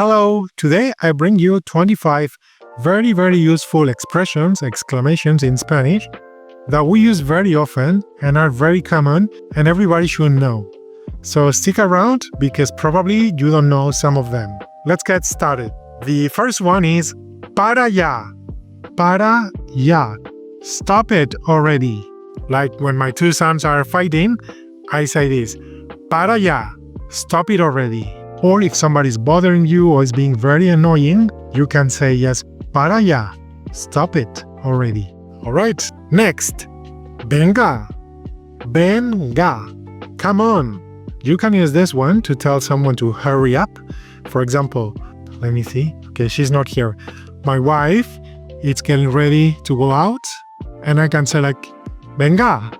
Hello, today I bring you 25 very useful expressions, exclamations in Spanish that we use very often and are very common and everybody should know. So stick around because probably you don't know some of them. Let's get started. The first one is para ya. Para ya. Stop it already. Like when my two sons are fighting, I say this. Para ya. Stop it already. Or if somebody's bothering you or is being very annoying, you can say yes, para ya. Stop it already. Alright, next. Venga. Venga. Come on. You can use this one to tell someone to hurry up. For example, let me see. Okay, she's not here. My wife is getting ready to go out, and I can say like, venga.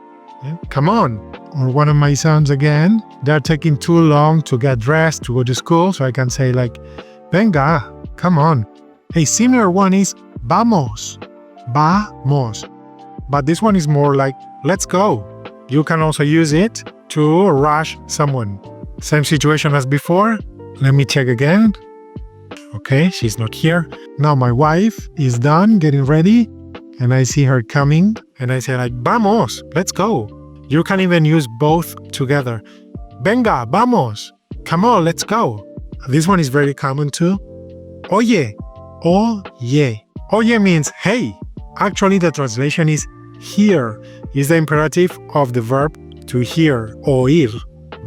Yeah, come on. Or one of my sons again, they're taking too long to get dressed to go to school, so I can say like, venga, come on. A similar one is vamos, vamos. But this one is more like, let's go. You can also use it to rush someone. Same situation as before. Let me check again. Okay, she's not here. Now my wife is done getting ready, and I see her coming, and I say like, vamos, let's go. You can even use both together. Venga, vamos. Come on, let's go. This one is very common too. Oye, oye. Oye means hey. Actually, the translation is hear. Is the imperative of the verb to hear, oír.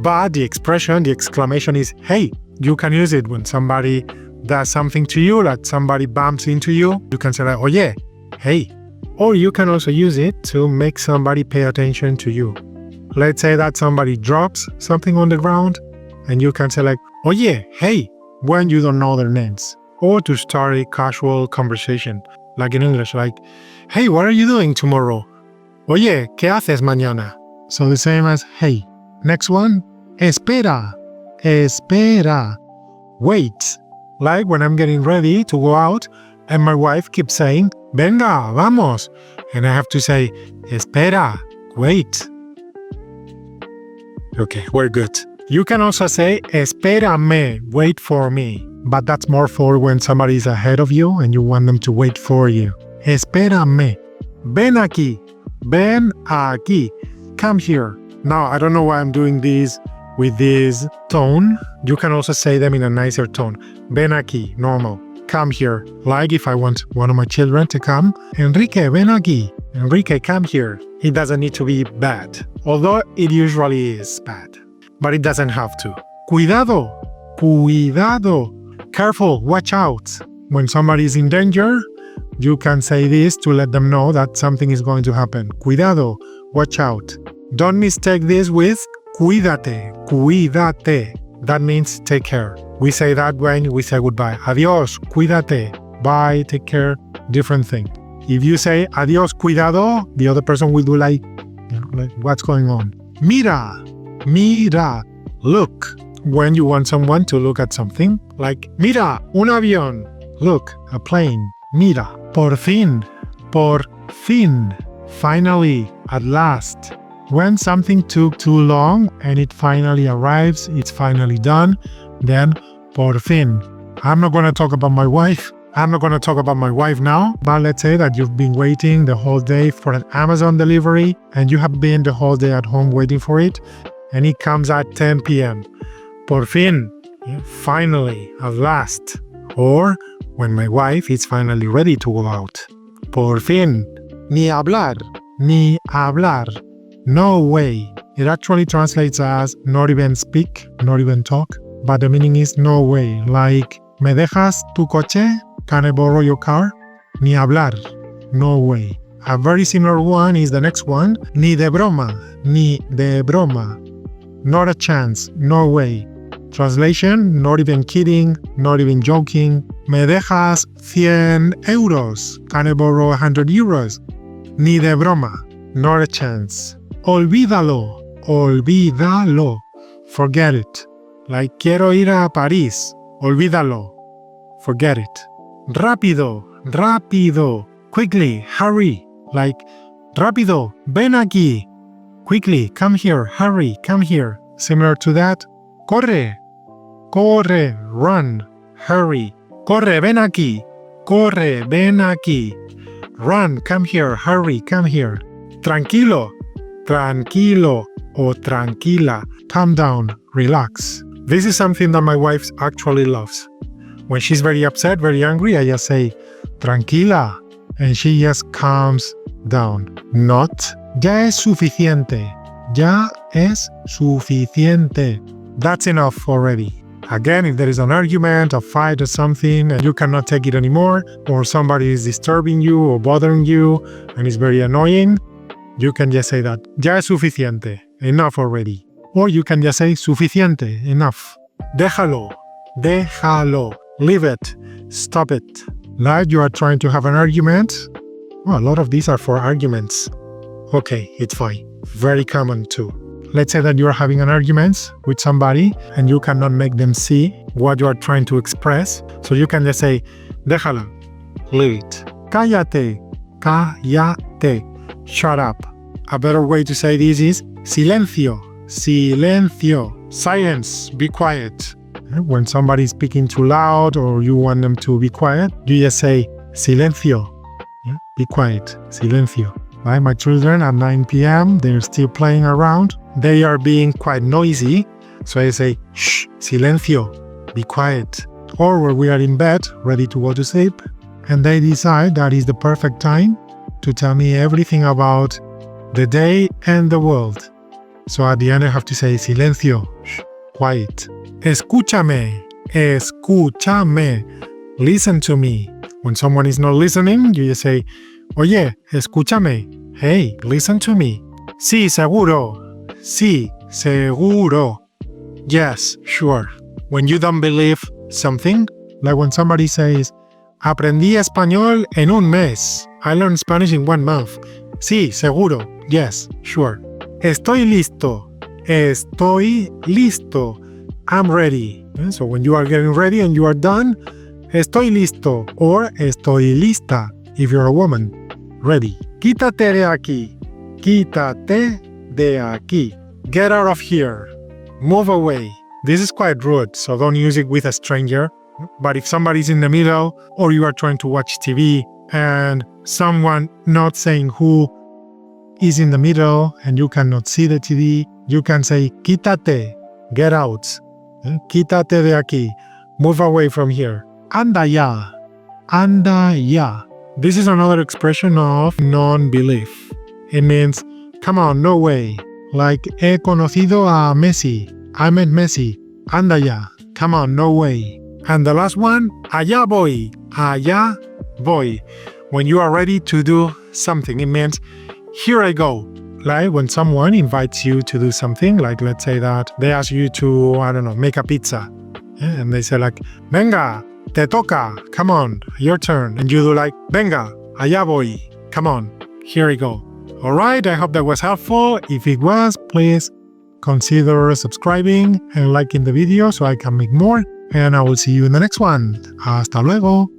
But the expression, the exclamation is hey. You can use it when somebody does something to you, like somebody bumps into you. You can say like, oye, hey. Or you can also use it to make somebody pay attention to you. Let's say that somebody drops something on the ground, and you can say like, oye, hey, when you don't know their names. Or to start a casual conversation, like in English, like, hey, what are you doing tomorrow? Oye, ¿qué haces mañana? So the same as hey. Next one, espera, espera, wait. Like when I'm getting ready to go out, and my wife keeps saying, venga, vamos. And I have to say, espera, wait. Okay, we're good. You can also say, espérame, wait for me. But that's more for when somebody is ahead of you and you want them to wait for you. Espérame. Ven aquí. Ven aquí. Come here. Now, I don't know why I'm doing this with this tone. You can also say them in a nicer tone. Ven aquí, normal. Come here. Like if I want one of my children to come, Enrique, ven aquí. Enrique, come here. It doesn't need to be bad, although it usually is bad. But it doesn't have to. Cuidado, cuidado. Careful, watch out. When somebody is in danger, you can say this to let them know that something is going to happen. Cuidado, watch out. Don't mistake this with cuídate, cuídate. That means take care. We say that when we say goodbye. Adiós, cuídate. Bye, take care. Different thing. If you say adiós, cuidado, the other person will do like what's going on? Mira, mira, look. When you want someone to look at something, like mira, un avión. Look, a plane. Mira, por fin, finally, at last. When something took too long and it finally arrives, it's finally done, then por fin. I'm not going to talk about my wife. I'm not going to talk about my wife now, but let's say that you've been waiting the whole day for an Amazon delivery and you have been the whole day at home waiting for it, and it comes at 10 p.m. Por fin, finally, at last. Or when my wife is finally ready to go out. Por fin. Ni hablar, ni hablar. No way. It actually translates as not even speak, not even talk, but the meaning is no way. Like, ¿me dejas tu coche? Can I borrow your car? Ni hablar. No way. A very similar one is the next one. Ni de broma. Ni de broma. Not a chance. No way. Translation, not even kidding, not even joking. ¿Me dejas 100 euros? Can I borrow 100 euros? Ni de broma. Not a chance. Olvídalo, olvídalo. Forget it. Like, quiero ir a París. Olvídalo. Forget it. Rápido, rápido. Quickly, hurry. Like, rápido, ven aquí. Quickly, come here, hurry, come here. Similar to that. Corre, corre, run. hurry. Corre, ven aquí. Corre, ven aquí. Run, come here, hurry, come here. Tranquilo, tranquilo o tranquila. Calm down, relax. This is something that my wife actually loves. When she's very upset, very angry, I just say, tranquila, and she just calms down. Not, ya es suficiente. Ya es suficiente. That's enough already. Again, if there is an argument, a fight or something, and you cannot take it anymore, or somebody is disturbing you or bothering you, and it's very annoying, you can just say that, ya es suficiente, enough already. Or you can just say, suficiente, enough. Déjalo, déjalo, leave it, stop it. Like you are trying to have an argument. Well, a lot of these are for arguments. Okay, it's fine. Very common too. Let's say that you are having an argument with somebody and you cannot make them see what you are trying to express. So you can just say, déjalo, leave it. Cállate, cállate, shut up. A better way to say this is silencio, silencio, silence, be quiet. When somebody is speaking too loud or you want them to be quiet, you just say silencio, be quiet, silencio. Right? My children at 9 p.m., they're still playing around. They are being quite noisy. So I say, shh, silencio, be quiet. Or when we are in bed, ready to go to sleep, and they decide that is the perfect time to tell me everything about the day and the world. So at the end I have to say, silencio, shh, quiet. Escúchame, escúchame, listen to me. When someone is not listening, you just say, oye, escúchame. Hey, listen to me. Sí, seguro. Sí, seguro. Yes, sure. When you don't believe something, like when somebody says, aprendí español en un mes. I learned Spanish in 1 month. Sí, seguro. Yes, sure. Estoy listo. Estoy listo. I'm ready. So when you are getting ready and you are done, estoy listo or estoy lista if you're a woman. Ready. Quítate de aquí. Quítate de aquí. Get out of here. Move away. This is quite rude, so don't use it with a stranger. But if somebody's in the middle or you are trying to watch TV and someone not saying who is in the middle and you cannot see the TV, you can say quítate. Get out. Quítate de aquí. Move away from here. Anda ya. Anda ya. This is another expression of non-belief. It means, come on, no way. Like, he conocido a Messi. I met Messi. Anda ya. Come on, no way. And the last one, allá voy. Allá voy. When you are ready to do something, it means, here I go. Like when someone invites you to do something, like let's say that they ask you to, I don't know, make a pizza. And they say like, venga, te toca, come on, your turn. And you do like, venga, allá voy, come on, here I go. All right, I hope that was helpful. If it was, please consider subscribing and liking the video so I can make more. And I will see you in the next one. Hasta luego.